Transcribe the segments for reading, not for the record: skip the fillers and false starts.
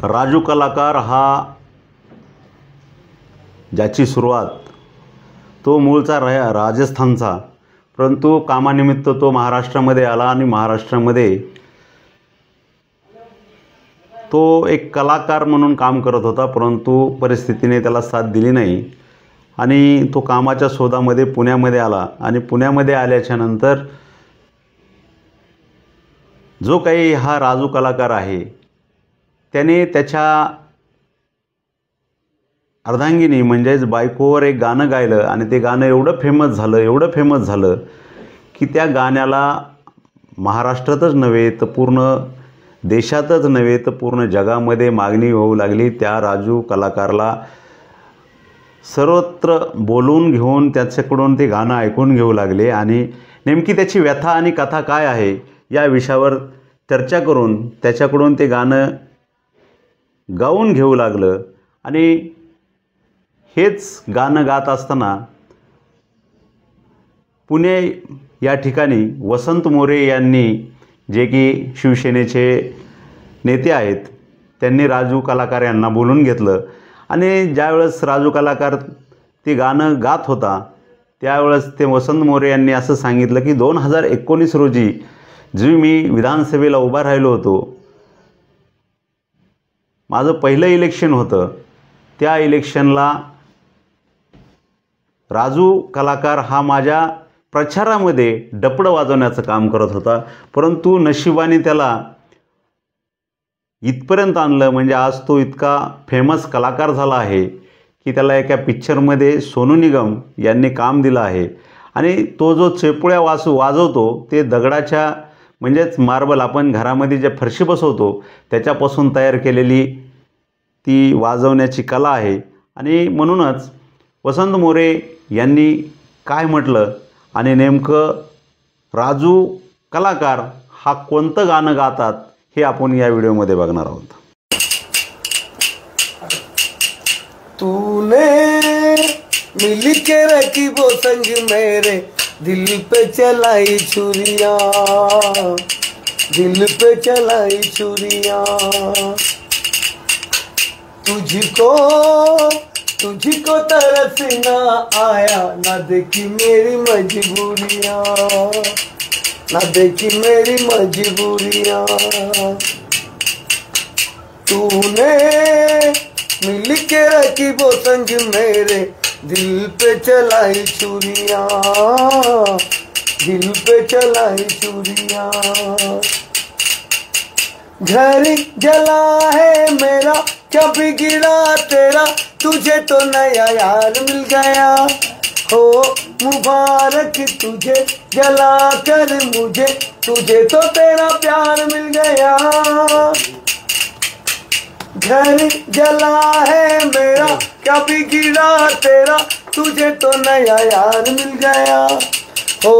राजू कलाकार हा ज्याची सुरुवात तो मूळचा राजस्थानचा, परंतु कामानिमित्त तो महाराष्ट्रामध्ये आला आणि महाराष्ट्रामध्ये तो एक कलाकार म्हणून काम करत होता, परंतु परिस्थितीने त्याला साथ दिली नाही आणि तो कामाच्या शोधामध्ये पुण्यामध्ये आला आणि पुण्यामध्ये आल्याच्या नंतर जो काही हा राजू कलाकार आहे त्याने त्याच्या अर्धांगिनी म्हणजेच बायकोवर एक गाणं गायलं आणि ते गाणं एवढं फेमस झालं की त्या गाण्याला महाराष्ट्रातच नव्हे तर पूर्ण देशातच नव्हे तर पूर्ण जगामध्ये मागणी होऊ लागली। त्या राजू कलाकारला सर्वत्र बोलवून घेऊन त्याच्याकडून ते गाणं ऐकून घेऊ लागले आणि नेमकी त्याची व्यथा आणि कथा काय आहे या विषयावर चर्चा करून त्याच्याकडून ते गाणं गाऊन घेऊ लागलं आणि हेच गाणं गात असताना पुणे या ठिकाणी वसंत मोरे यांनी, जे की शिवसेनेचे नेते आहेत, त्यांनी राजू कलाकार यांना बोलून घेतलं आणि ज्यावेळेस राजू कलाकार ते गाणं गात होता त्यावेळेस ते वसंत मोरे यांनी असं सांगितलं की 2019 रोजी जे मी विधानसभेला उभा राहिलो होतो, माझं पहिलं इलेक्शन होतं, त्या इलेक्शनला राजू कलाकार हा माझ्या प्रचारामध्ये डपडं वाजवण्याचं काम करत होता, परंतु नशिबाने त्याला इथपर्यंत आणलं म्हणजे आज तो इतका फेमस कलाकार झाला आहे की त्याला एका पिक्चरमध्ये सोनू निगम यांनी काम दिलं आहे आणि तो जो चेपुळ्या वाजवतो ते दगडाच्या म्हणजेच मार्बल आपण घरामध्ये जे फरशी बसवतो त्याच्यापासून तयार केलेली ती वाजवण्याची कला आहे। आणि म्हणूनच वसंत मोरे यांनी काय म्हटलं आणि नेमकं राजू कलाकार हा कोणतं गाणं गातात हे आपण या व्हिडिओमध्ये बघणार आहोत। तूने मिल के रखी वो संग मेरे दिल पे चलाई छुरिया, दिल पे चलाई छुरिया, तुझको तरस ना आया, ना देखी मेरी मजबूरियां, ना देखी मेरी मजबूरियां, तूने मिल के रखी वो संग मेरे दिल पे चलाई छुरिया, दिल पे चलाई छुरिया, घर जला है मेरा क्या बिगड़ा तेरा, तुझे तो नया यार मिल गया, हो मुबारक तुझे जला कर मुझे, तुझे तो तेरा प्यार मिल गया, घर जला है मेरा क्या बिगड़ा तेरा, तुझे तो नया यार मिल गया, हो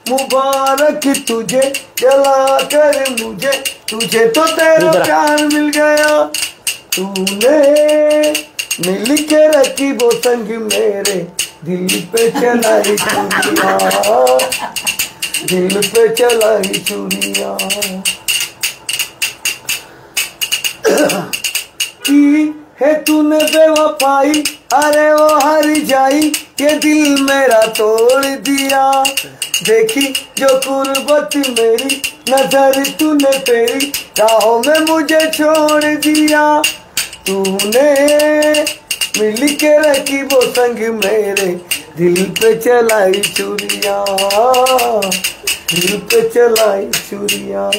मुबारक तुझे जला कर मुझे, तुझे तो तेरा प्यार मिल गया, तूने मिल के रखी वो संग मेरे दिल पे चलाई चूड़ियां, दिल पे चलाई चूड़ियां, की है तूने बेवफाई, अरे वो हर जाई, ये दिल मेरा तोड़ दिया, देखी जो कुर्बत मेरी नजर तूने तेरी राहों में मुझे छोड़ दिया, तूने मिल के रखी वो संग मेरे दिल पे चलाई चूड़ियां, दिल पे चलाई चूड़ियां।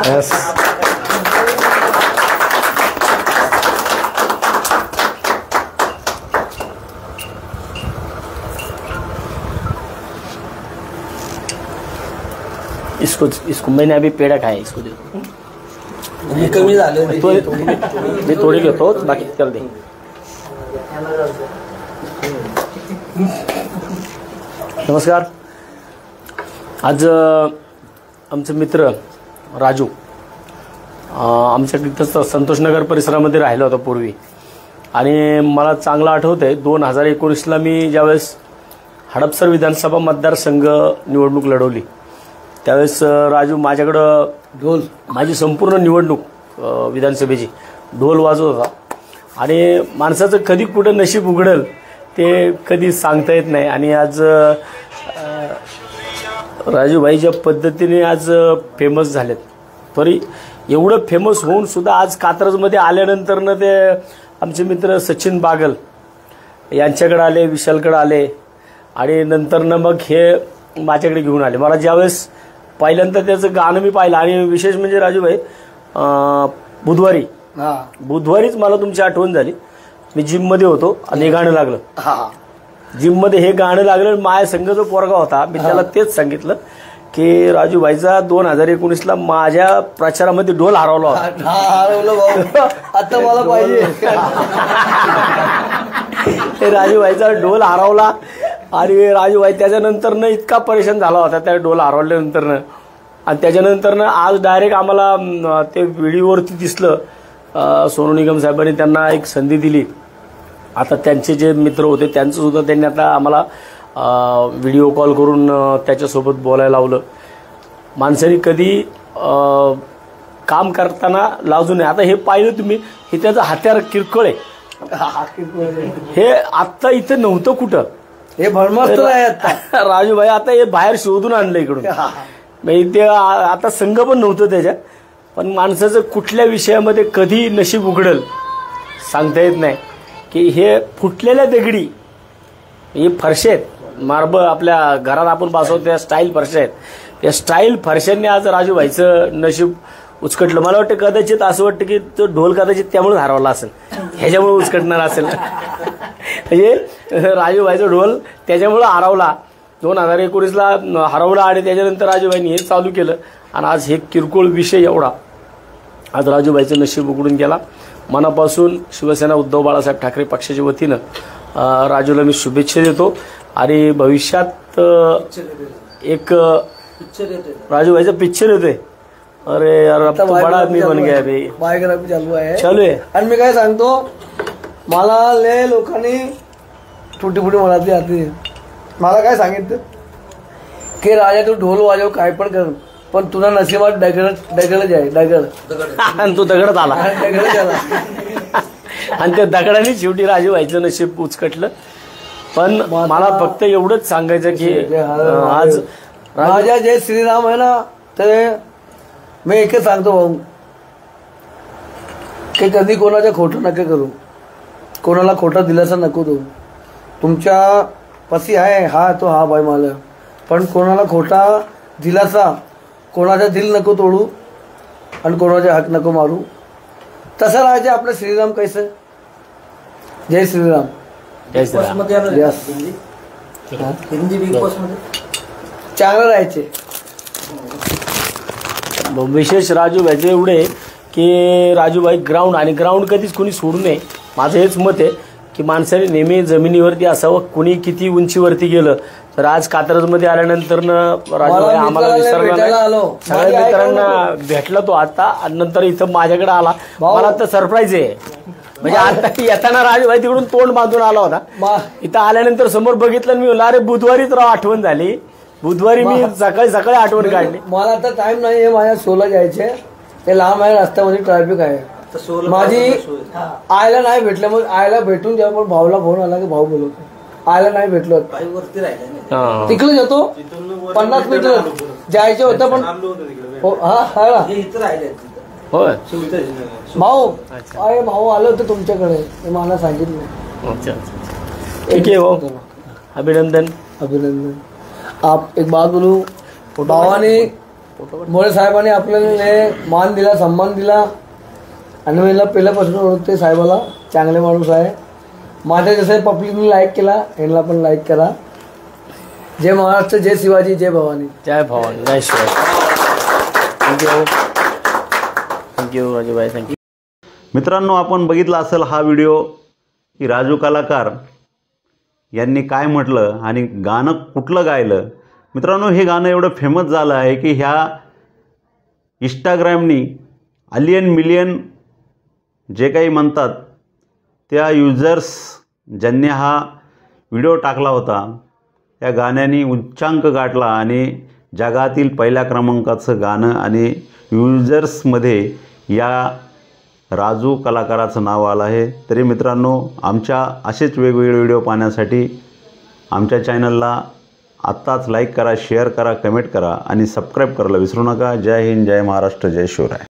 Yes. इसको मैंने अभी पेड़ा खाया, इसको देखो कमी झालं मी थोडी घेतो, बाकी त्याला दे। नमस्कार। आज आमचे मित्र राजू आमच्या तिथं संतोषनगर परिसरामध्ये राहिला होता पूर्वी आणि मला चांगलं आठवतंय 2019ला मी ज्यावेळेस हडपसर विधानसभा मतदारसंघ निवडणूक लढवली त्यावेळेस राजू माझ्याकडं ढोल माझी संपूर्ण निवडणूक विधानसभेची ढोल वाजवत होता. आणि माणसाचं कधी कुठं नशीब उघडेल ते कधी सांगता येत नाही. आणि आज राजूभाई ज्या पद्धतीने आज फेमस झालेत, तरी एवढं फेमस होऊन सुद्धा आज कात्रजमध्ये आल्यानंतरनं ते आमचे मित्र सचिन बागल यांच्याकडे आले, विशालकडे आले आणि नंतरनं मग हे माझ्याकडे घेऊन आले. मला ज्यावेळेस पहिल्यांदा त्याचं गाणं मी पाहिलं, आणि विशेष म्हणजे राजूभाई बुधवारीच मला तुमची आठवण झाली. मी जिममध्ये होतो आणि हे गाणं लागलं. जिममध्ये हे गाणं लागलं. माझ्या संघ जो पोरगा होता, मी त्याला तेच सांगितलं की राजूभाईचा 2019ला माझ्या प्रचारामध्ये ढोल हरवला होता. हरवलं भाऊ, आता मला पाहिजे. राजूभाईचा ढोल हरवला आणि राजूभाई त्याच्यानंतरनं इतका परेशान झाला होता त्या ढोल हरवल्यानंतरनं. आणि त्याच्यानंतरनं आज डायरेक्ट आम्हाला ते व्हिडिओवरती दिसलं. सोनू निगम साहेबांनी त्यांना एक संधी दिली. आता त्यांचे जे मित्र होते त्यांचं सुद्धा त्यांनी आता आम्हाला व्हिडिओ कॉल करून त्याच्यासोबत बोलायला लावलं. माणसाने कधी काम करताना लाजू नये. आता हे पाहिलं तुम्ही, हे त्याचं हत्यार किरकोळ आहे. हे आत्ता इथं नव्हतं कुठं, हे भरमस्त आहे आता. राजूभाई आता हे बाहेर शोधून आणलं इकडून. म्हणजे ते आता संघ पण नव्हतं त्याच्यात. पण माणसाचं कुठल्या विषयामध्ये कधी नशीब उघडल सांगता येत नाही. की हे फुटलेल्या दगडी, हे फरशे आहेत, मार्बल आपल्या घरात आपण बसवतो त्या स्टाईल फरशा आहेत. त्या स्टाईल फरशांनी आज राजूभाईचं नशीब उचकटलं. मला वाटतं कदाचित असं वाटतं की तो ढोल कदाचित त्यामुळे हरवला असेल, ह्याच्यामुळे उचकटणार असेल. म्हणजे राजूभाईचा ढोल त्याच्यामुळे हरवला. 2019ला हरवला आणि त्याच्यानंतर राजूभाईंनी हे चालू केलं. आणि आज हे किरकोळ विषय एवढा आज राजूभाईचं नशीब उघडून गेला. मनापासून शिवसेना उद्धव बाळासाहेब ठाकरे पक्षाच्या वतीनं राजूला मी शुभेच्छा देतो. आणि भविष्यात एक राजूभाईचा पिक्चर येतोय. अरे यार, अब तो बडा आदमी बन गया भाई. बायोग्राफी चालू आहे. आणि मी काय सांगतो, मला लय लोकांनी फुटी म्हणाली आधी. मला काय सांगितलं की राजा तू ढोल वाजव, काय पण कर, पण तुला नशिबात डगळच आहे. आणि तो दगडात आला. डगळच आला. आणि त्या दगडाने शेवटी राजूभाईचं नशीब उचकटलं. पण मला फक्त एवढंच सांगायचं की आज राजा जय श्रीराम आहे ना, ते मी एकच सांगतो भाऊ की कधी कोणाचं खोटं नका करू, कोणाला खोटा दिलासा नको देऊ. तुमच्या पसी आहे हा तो हा बाई मला, पण कोणाला खोटा दिलासा, कोणाचा दिल नको तोडू आणि कोणाचे हक नको मारू. तसं राहायचं आपलं श्रीराम. कैसं जय श्रीराम. हिंदी बिग बॉस मध्ये चांगलं राहायचे. विशेष राजूभाईचे एवढे की राजूभाई ग्राउंड, आणि ग्राउंड कधीच कोणी सोडू नये. माझं हेच मत आहे की माणसाने नेहमी जमिनीवरती असावं. कुणी किती उंचीवरती गेलं तर आज कात्रजमध्ये आल्यानंतरनं राजूभाई आम्हाला विसरला नाही. सगळ्या मित्रांना भेटला तो आता. नंतर इथं माझ्याकडे आला. मला तर सरप्राईज आहे. म्हणजे आता येताना राजूभाई तिकडून तोंड बांधून आला होता. इथं आल्यानंतर समोर बघितलं मी म्हणलं अरे बुधवारीच राव आठवण झाली. बुधवारी मी सकाळी आठवण काढली. मला आता टाइम नाही आहे, माझ्या शोला जायचे. ते लांब आहे, रस्त्यामध्ये ट्रॅफिक आहे. माझी आयला नाही भेटलं. मग आयला भेटून जेव्हा पण भाऊला फोन आला की भाऊ बोलवतो. आयला नाही भेटलो, तिकडे जातो. 50 मीटर जायचं होतं पण होय भाऊ. अरे भाऊ आलं होतं तुमच्याकडे, मला सांगितलं. अच्छा, ठीक आहे भाऊ. अभिनंदन. आप एक बात बोलू, भावाने मोरे साहेबांनी आपल्याला मान दिला, सन्मान दिला. आणि मला पहिल्यापासून ओळखते साहेबाला, चांगले माणूस आहे. माझ्या जसं पब्लिकने लाईक केला, यांना पण लाईक करा. जय महाराष्ट्र, जय शिवाजी, जय भवानी. जय भवानी, जय शिवाजी. Thank you Rajubhai, thank you. मित्रांनो, आपण बघितला असेल हा व्हिडिओ की राजू कलाकार यांनी काय म्हटलं आणि गाणं कुठलं गायलं. मित्रांनो, हे गाणं एवढं फेमस झालं आहे की ह्या इंस्टाग्रामनी अलियन मिलियन जे काही म्हणतात त्या युजर्स ज्यांनी हा व्हिडिओ टाकला होता, त्या गाण्याने उच्चांक गाठला आणि जगातील पहिल्या क्रमांकाचं गाणं आणि युजर्समध्ये या राजू कलाकाराचं नाव आलं आहे। तरी मित्रांनो, आमच्या असेच वेगवेगळे व्हिडिओ पाहण्यासाठी आमच्या चॅनलला आत्ताच लाईक करा, शेअर करा, कमेंट करा आणि सबस्क्राईब करायला विसरू नका। जय हिंद, जय महाराष्ट्र, जय शिवराय।